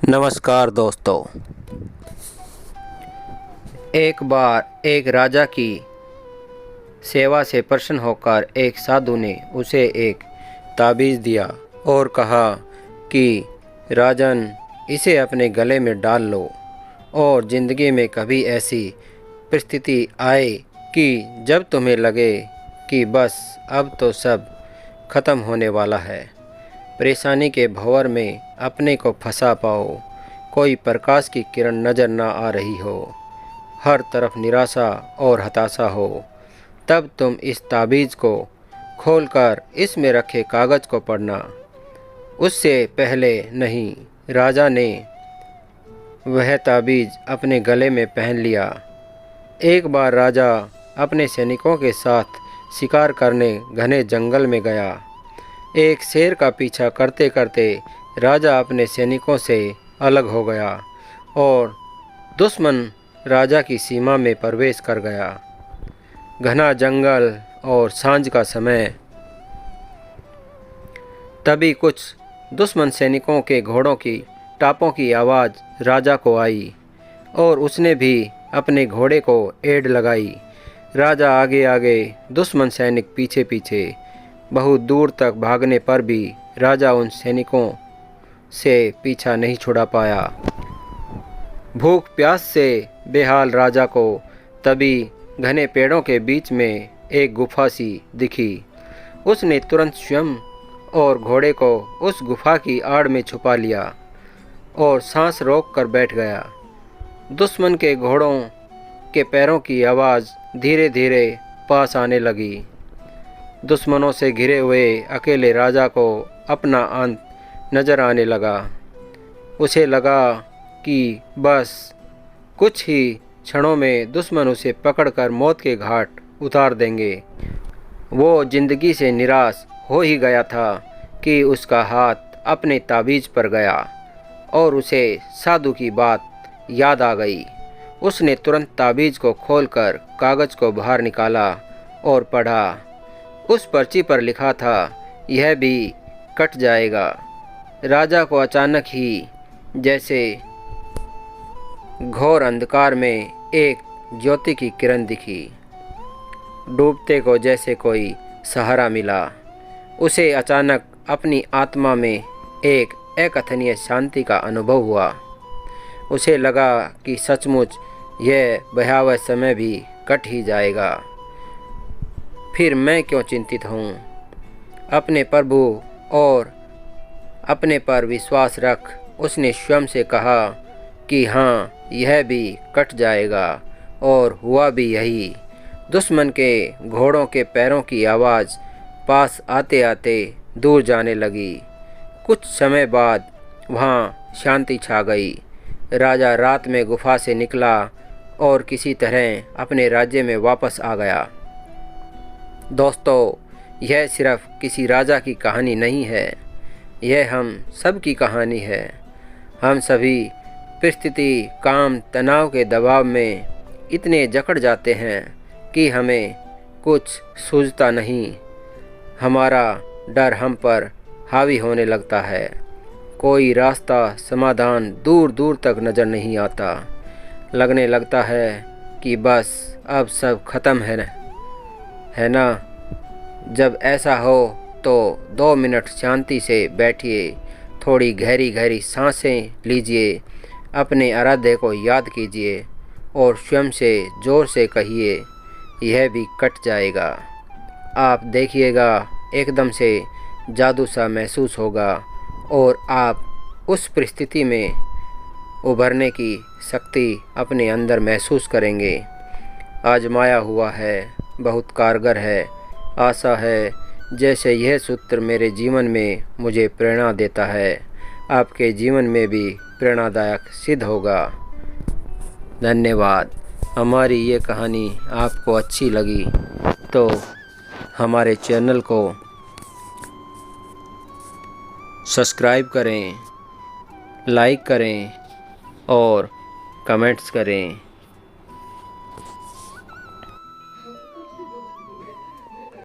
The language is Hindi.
नमस्कार दोस्तों। एक बार एक राजा की सेवा से प्रसन्न होकर एक साधु ने उसे एक ताबीज़ दिया और कहा कि राजन, इसे अपने गले में डाल लो और ज़िंदगी में कभी ऐसी परिस्थिति आए कि जब तुम्हें लगे कि बस अब तो सब ख़त्म होने वाला है, परेशानी के भंवर में अपने को फंसा पाओ, कोई प्रकाश की किरण नज़र ना आ रही हो, हर तरफ निराशा और हताशा हो, तब तुम इस ताबीज़ को खोलकर इसमें रखे कागज़ को पढ़ना। उससे पहले नहीं, राजा ने वह ताबीज़ अपने गले में पहन लिया। एक बार राजा अपने सैनिकों के साथ शिकार करने घने जंगल में गया। एक शेर का पीछा करते करते राजा अपने सैनिकों से अलग हो गया और दुश्मन राजा की सीमा में प्रवेश कर गया। घना जंगल और सांझ का समय। तभी कुछ दुश्मन सैनिकों के घोड़ों की टापों की आवाज़ राजा को आई और उसने भी अपने घोड़े को एड़ लगाई। राजा आगे आगे, दुश्मन सैनिक पीछे पीछे। बहुत दूर तक भागने पर भी राजा उन सैनिकों से पीछा नहीं छुड़ा पाया। भूख प्यास से बेहाल राजा को तभी घने पेड़ों के बीच में एक गुफा सी दिखी। उसने तुरंत स्वयं और घोड़े को उस गुफा की आड़ में छुपा लिया और सांस रोक कर बैठ गया। दुश्मन के घोड़ों के पैरों की आवाज़ धीरे धीरे पास आने लगी। दुश्मनों से घिरे हुए अकेले राजा को अपना अंत नज़र आने लगा। उसे लगा कि बस कुछ ही क्षणों में दुश्मन उसे पकड़कर मौत के घाट उतार देंगे। वो जिंदगी से निराश हो ही गया था कि उसका हाथ अपने ताबीज़ पर गया और उसे साधु की बात याद आ गई। उसने तुरंत ताबीज़ को खोलकर कागज़ को बाहर निकाला और पढ़ा। उस पर्ची पर लिखा था, यह भी कट जाएगा। राजा को अचानक ही जैसे घोर अंधकार में एक ज्योति की किरण दिखी। डूबते को जैसे कोई सहारा मिला। उसे अचानक अपनी आत्मा में एक अकथनीय शांति का अनुभव हुआ। उसे लगा कि सचमुच यह भयावह समय भी कट ही जाएगा। फिर मैं क्यों चिंतित हूँ? अपने प्रभु और अपने पर विश्वास रख, उसने स्वयं से कहा कि हाँ, यह भी कट जाएगा। और हुआ भी यही। दुश्मन के घोड़ों के पैरों की आवाज़ पास आते आते दूर जाने लगी। कुछ समय बाद वहाँ शांति छा गई। राजा रात में गुफा से निकला और किसी तरह अपने राज्य में वापस आ गया। दोस्तों, यह सिर्फ किसी राजा की कहानी नहीं है, यह हम सब की कहानी है। हम सभी परिस्थिति, काम, तनाव के दबाव में इतने जकड़ जाते हैं कि हमें कुछ सूझता नहीं। हमारा डर हम पर हावी होने लगता है। कोई रास्ता, समाधान दूर दूर तक नज़र नहीं आता। लगने लगता है कि बस अब सब खत्म है ना। जब ऐसा हो तो 2 मिनट शांति से बैठिए, थोड़ी गहरी गहरी सांसें लीजिए, अपने आराध्य को याद कीजिए और स्वयं से ज़ोर से कहिए, यह भी कट जाएगा। आप देखिएगा, एकदम से जादू सा महसूस होगा और आप उस परिस्थिति में उभरने की शक्ति अपने अंदर महसूस करेंगे। आजमाया हुआ है, बहुत कारगर है। आशा है जैसे यह सूत्र मेरे जीवन में मुझे प्रेरणा देता है, आपके जीवन में भी प्रेरणादायक सिद्ध होगा। धन्यवाद। हमारी ये कहानी आपको अच्छी लगी तो हमारे चैनल को सब्सक्राइब करें, लाइक करें और कमेंट्स करें।